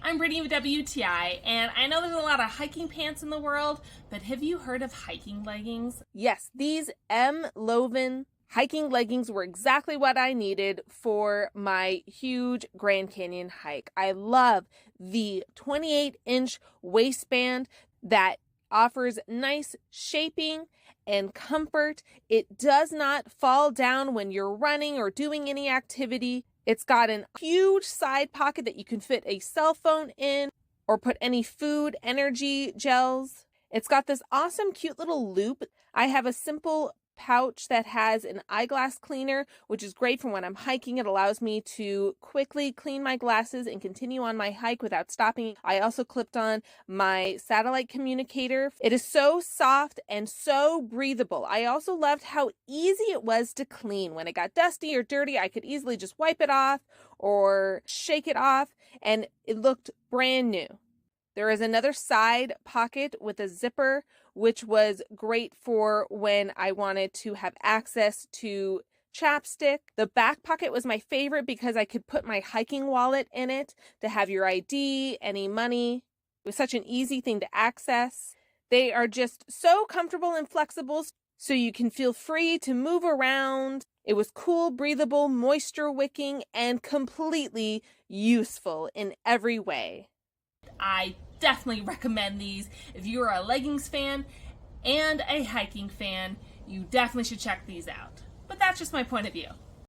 I'm Brittany with WTI, and I know there's a lot of hiking pants in the world, but have you heard of hiking leggings? Yes, these Emlovm hiking leggings were exactly what I needed for my huge Grand Canyon hike. I love the 28-inch waistband that offers nice shaping and comfort. It does not fall down when you're running or doing any activity. It's got a huge side pocket that you can fit a cell phone in or put any food, energy gels. It's got this awesome, cute little loop. I have a simple pouch that has an eyeglass cleaner, which is great for when I'm hiking. It allows me to quickly clean my glasses and continue on my hike without stopping. I also clipped on my satellite communicator. It is so soft and so breathable. I also loved how easy it was to clean. When it got dusty or dirty, I could easily just wipe it off or shake it off, and it looked brand new. There is another side pocket with a zipper, which was great for when I wanted to have access to chapstick. The back pocket was my favorite because I could put my hiking wallet in it to have your ID, any money. It was such an easy thing to access. They are just so comfortable and flexible, so you can feel free to move around. It was cool, breathable, moisture-wicking, and completely useful in every way. I definitely recommend these. If you are a leggings fan and a hiking fan, you definitely should check these out. But that's just my point of view.